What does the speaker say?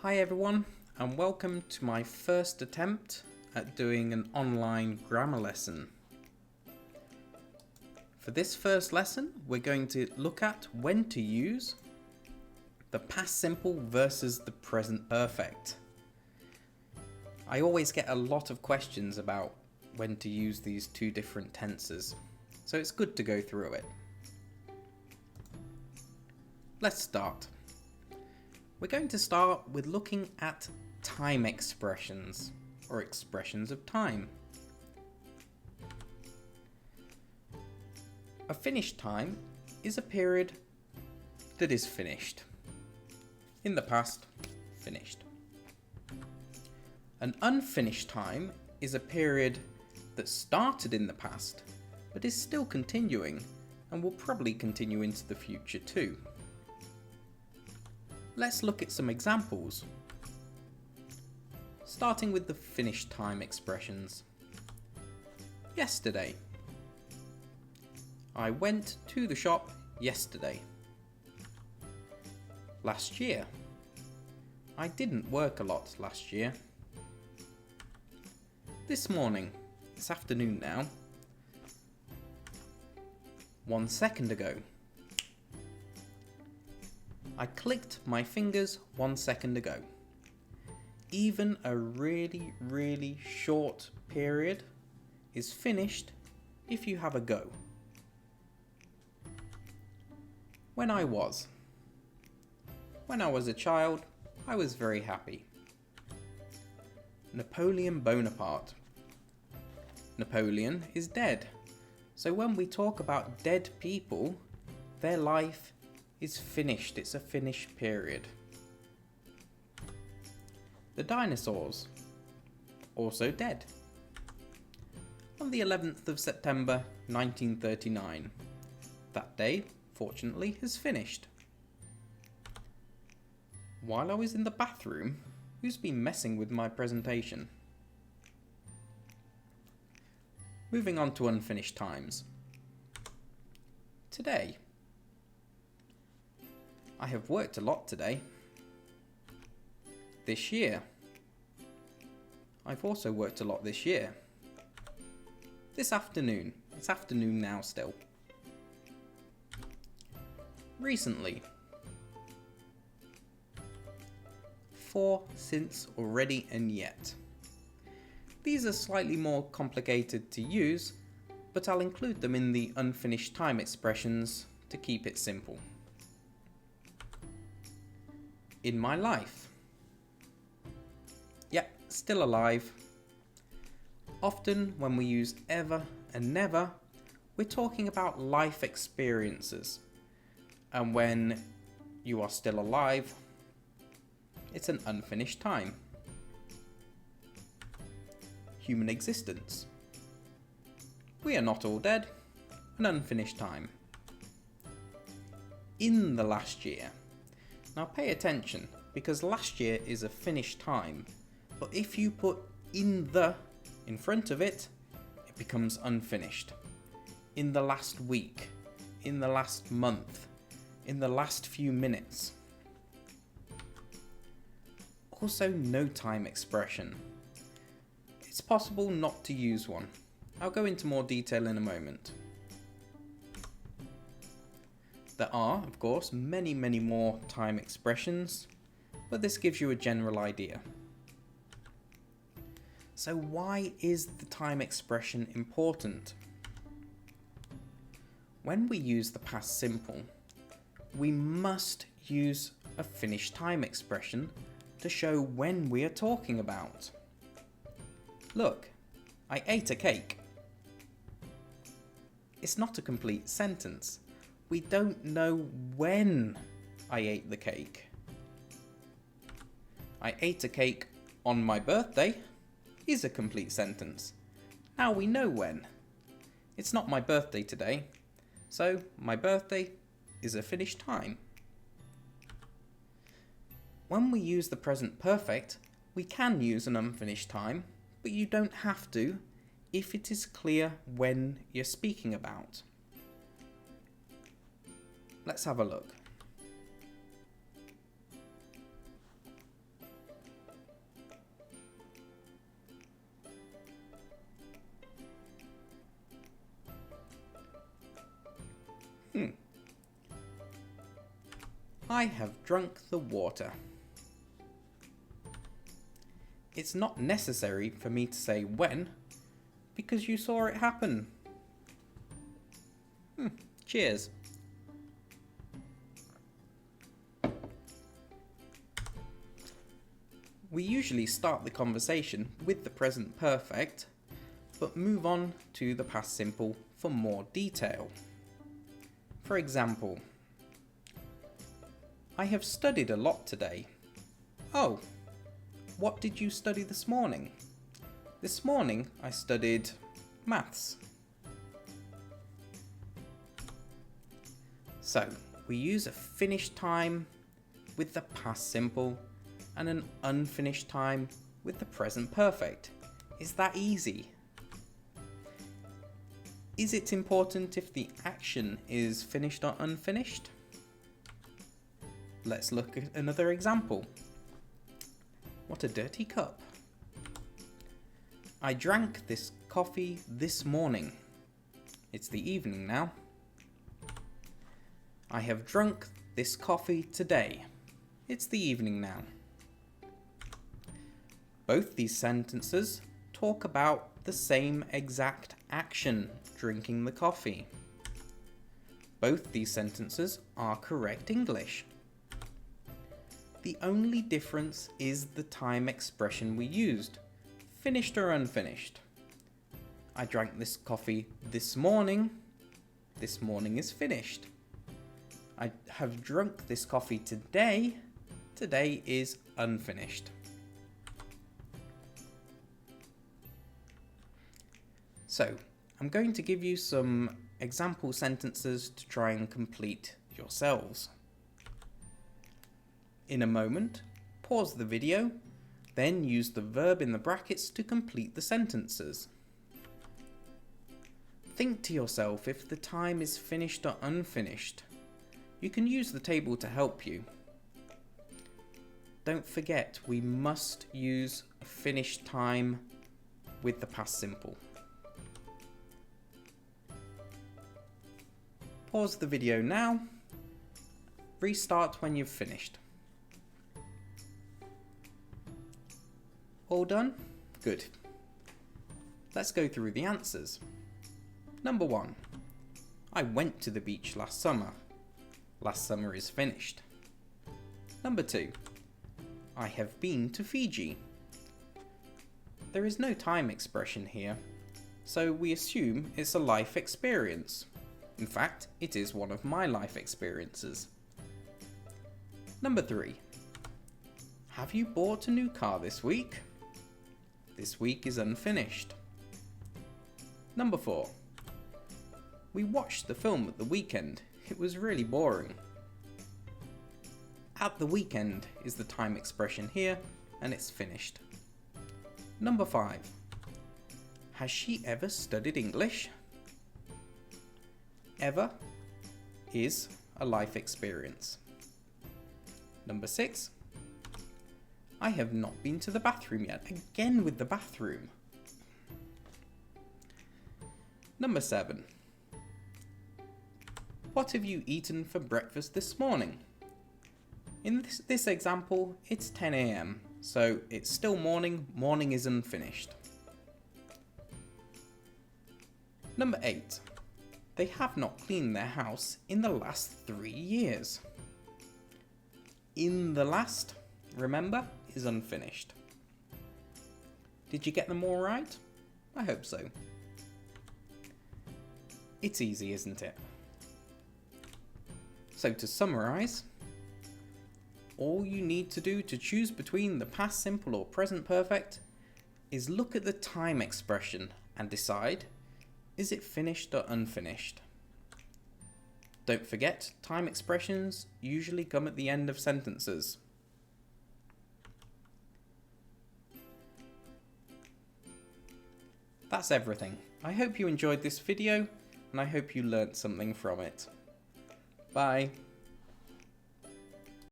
Hi everyone, and welcome to my first attempt at doing an online grammar lesson. For this first lesson, we're going to look at when to use the past simple versus the present perfect. I always get a lot of questions about when to use these two different tenses, so it's good to go through it. Let's start. We're going to start with looking at time expressions, or expressions of time. A finished time is a period that is finished. In the past, finished. An unfinished time is a period that started in the past, but is still continuing and will probably continue into the future too. Let's look at some examples, starting with the finished time expressions. Yesterday. I went to the shop yesterday. Last year. I didn't work a lot last year. This morning. It's afternoon now. 1 second ago. I clicked my fingers 1 second ago. Even a really short period is finished if you have a go. When I was a child, I was very happy. Napoleon Bonaparte. Napoleon is dead. So when we talk about dead people, their life is finished. It's a finished period. The dinosaurs, also dead. On the 11th of September 1939. That day, fortunately, has finished. While I was in the bathroom, who's been messing with my presentation? Moving on to unfinished times. Today. I have worked a lot today. This year. I've also worked a lot this year. This afternoon. It's afternoon now still. Recently. For, since, already, and yet. These are slightly more complicated to use, but I'll include them in the unfinished time expressions to keep it simple. In my life. Yep, still alive. Often when we use ever and never, we're talking about life experiences. And when you are still alive, it's an unfinished time. Human existence. We are not all dead. An unfinished time. In the last year. Now pay attention, because last year is a finished time, but if you put in front of it, it becomes unfinished. In the last week, in the last month, in the last few minutes. Also, no time expression. It's possible not to use one. I'll go into more detail in a moment. There are, of course, many more time expressions, but this gives you a general idea. So why is the time expression important? When we use the past simple, we must use a finished time expression to show when we are talking about. Look, I ate a cake. It's not a complete sentence. We don't know when I ate the cake. I ate a cake on my birthday is a complete sentence. Now we know when. It's not my birthday today, so my birthday is a finished time. When we use the present perfect, we can use an unfinished time, but you don't have to if it is clear when you're speaking about. Let's have a look. I have drunk the water. It's not necessary for me to say when, because you saw it happen. Cheers. We usually start the conversation with the present perfect, but move on to the past simple for more detail. For example, I have studied a lot today. Oh, what did you study this morning? This morning I studied maths. So, we use a finished time with the past simple and an unfinished time with the present perfect. Is that easy? Is it important if the action is finished or unfinished? Let's look at another example. What a dirty cup. I drank this coffee this morning. It's the evening now. I have drunk this coffee today. It's the evening now. Both these sentences talk about the same exact action, drinking the coffee. Both these sentences are correct English. The only difference is the time expression we used, finished or unfinished. I drank this coffee this morning. This morning is finished. I have drunk this coffee today. Today is unfinished. So, I'm going to give you some example sentences to try and complete yourselves. In a moment, pause the video, then use the verb in the brackets to complete the sentences. Think to yourself if the time is finished or unfinished. You can use the table to help you. Don't forget, we must use a finished time with the past simple. Pause the video now. Restart when you've finished. All done? Good. Let's go through the answers. Number 1. I went to the beach last summer. Last summer is finished. Number 2. I have been to Fiji. There is no time expression here, so we assume it's a life experience. In fact, it is one of my life experiences. Number 3. Have you bought a new car this week? This week is unfinished. Number 4. We watched the film at the weekend. It was really boring. At the weekend is the time expression here, and it's finished. Number 5. Has she ever studied English? Ever is a life experience. Number 6. I have not been to the bathroom yet. Again with the bathroom. Number 7. What have you eaten for breakfast this morning? In this example, it's 10 AM, so it's still morning. Morning is unfinished. Number 8. They have not cleaned their house in the last 3 years. In the last, remember, is unfinished. Did you get them all right? I hope so. It's easy, isn't it? So to summarise, all you need to do to choose between the past simple or present perfect is look at the time expression and decide, is it finished or unfinished? Don't forget, time expressions usually come at the end of sentences. That's everything. I hope you enjoyed this video and I hope you learnt something from it. Bye.